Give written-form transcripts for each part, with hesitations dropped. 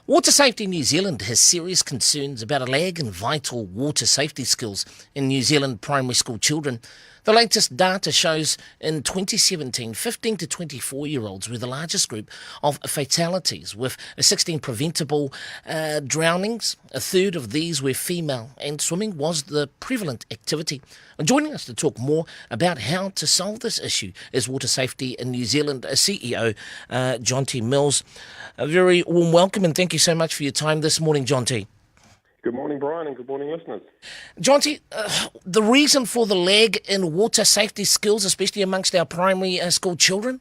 Water Safety New Zealand has serious concerns about a lag in vital water safety skills in New Zealand primary school children. The latest data shows in 2017, 15 to 24-year-olds were the largest group of fatalities, with 16 preventable drownings. A third of these were female, and swimming was the prevalent activity. And joining us to talk more about how to solve this issue is Water Safety in New Zealand CEO Jonty Mills. A very warm welcome and thank you so much for your time this morning, Jonty. Good morning, Brian, and good morning, listeners. Jonty, the reason for the lag in water safety skills, especially amongst our primary school children?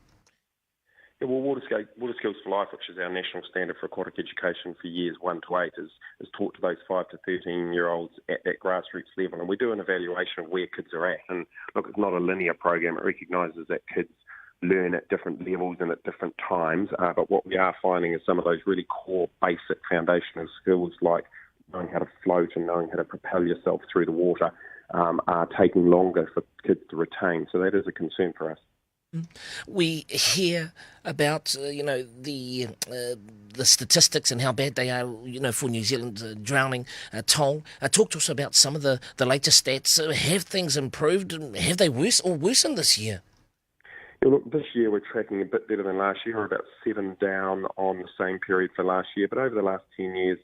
Yeah, well, Water Skills for Life, which is our national standard for aquatic education for years 1 to 8, is taught to those 5 to 13-year-olds at that grassroots level. And we do an evaluation of where kids are at. And look, it's not a linear program. It recognises that kids learn at different levels and at different times. But what we are finding is some of those really core, basic, foundational skills like knowing how to float and knowing how to propel yourself through the water are taking longer for kids to retain. So that is a concern for us. We hear about the statistics and how bad they are for New Zealand drowning toll. Talk to us about some of the latest stats. Have things improved? Have they worsened this year? Yeah, look, this year we're tracking a bit better than last year. We're about 7 down on the same period for last year. But over the last 10 years,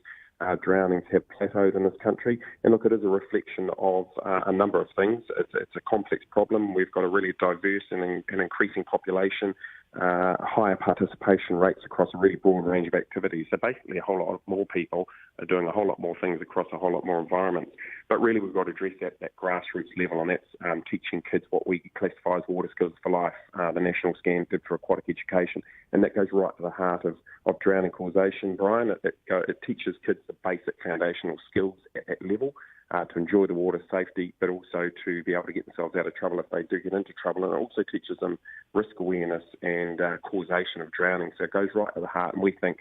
drownings have plateaued in this country. And look, it is a reflection of a number of things. It's a complex problem. We've got a really diverse and increasing population, higher participation rates across a really broad range of activities. So basically a whole lot more people are doing a whole lot more things across a whole lot more environments. But really we've got to address that grassroots level, and that's teaching kids what we classify as water skills for life, the national standard for aquatic education. And that goes right to the heart of drowning causation, Brian. It teaches kids the basic foundational skills at that level to enjoy the water safety, but also to be able to get themselves out of trouble if they do get into trouble. And it also teaches them risk awareness and causation of drowning. So it goes right to the heart. And we think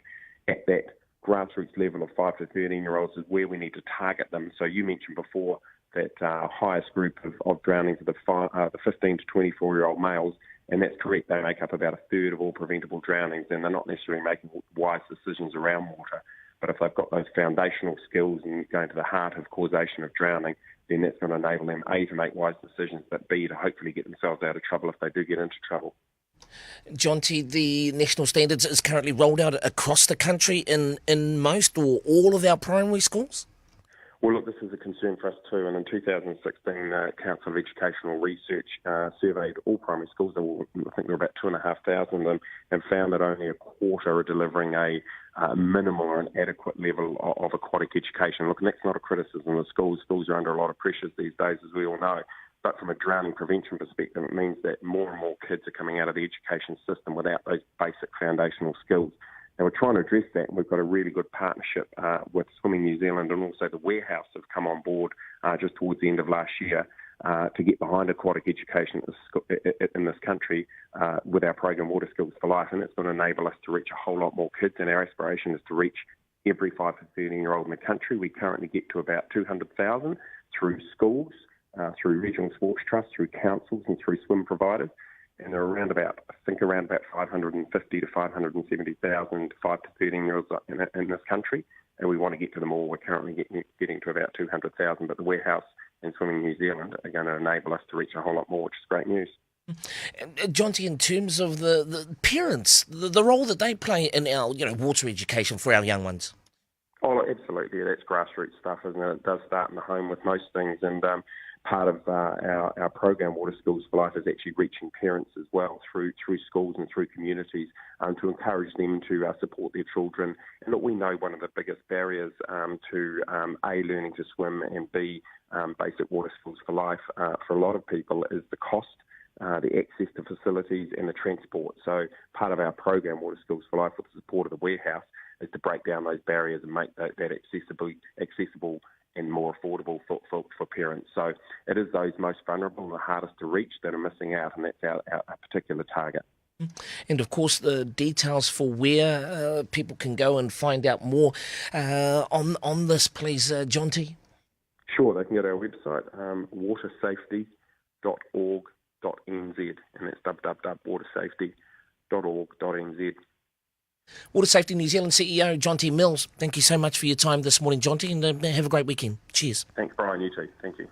at that grassroots level of 5 to 13-year-olds is where we need to target them. So you mentioned before that highest group of drownings are the 15 to 24-year-old males. And that's correct. They make up about a third of all preventable drownings, and they're not necessarily making wise decisions around water. But if they've got those foundational skills and going to the heart of causation of drowning, then that's going to enable them, A, to make wise decisions, but B, to hopefully get themselves out of trouble if they do get into trouble. Jonty, the national standards is currently rolled out across the country in most or all of our primary schools? Well, look, this is a concern for us too. And in 2016, the Council of Educational Research surveyed all primary schools. I think there were about 2,500 of them, and found that only a quarter are delivering a minimal or an adequate level of aquatic education. Look, and that's not a criticism of schools. Schools are under a lot of pressures these days, as we all know. But from a drowning prevention perspective, it means that more and more kids are coming out of the education system without those basic foundational skills. And we're trying to address that, and we've got a really good partnership with Swimming New Zealand, and also the Warehouse have come on board just towards the end of last year to get behind aquatic education in this country with our program Water Skills for Life. And it's going to enable us to reach a whole lot more kids, and our aspiration is to reach every 5 to 13-year-old in the country. We currently get to about 200,000 through schools, through regional sports trusts, through councils and through swim providers. And there are around about 550 to 570,000 5 to 13-year-olds in this country, and we want to get to them all. We're currently getting to about 200,000, but the Warehouse and Swimming New Zealand are going to enable us to reach a whole lot more, which is great news. Jonty, in terms of the parents, the role that they play in our water education for our young ones. Oh, absolutely. That's grassroots stuff, isn't it? It does start in the home with most things, and part of our program, Water Skills for Life, is actually reaching parents as well through schools and through communities to encourage them to support their children. And look, we know one of the biggest barriers to A, learning to swim, and B, basic water skills for life for a lot of people is the cost, the access to facilities and the transport. So part of our program, Water Skills for Life, with the support of the Warehouse, is to break down those barriers and make that accessible and more affordable for parents. So it is those most vulnerable and the hardest to reach that are missing out, and that's our particular target. And of course, the details for where people can go and find out more on this, please, Jonty. Sure, they can go to our website, watersafety.org.nz, and that's www.watersafety.org.nz. Water Safety New Zealand CEO Jonty Mills, thank you so much for your time this morning, Jonty, and have a great weekend. Cheers. Thanks, Brian. You too. Thank you.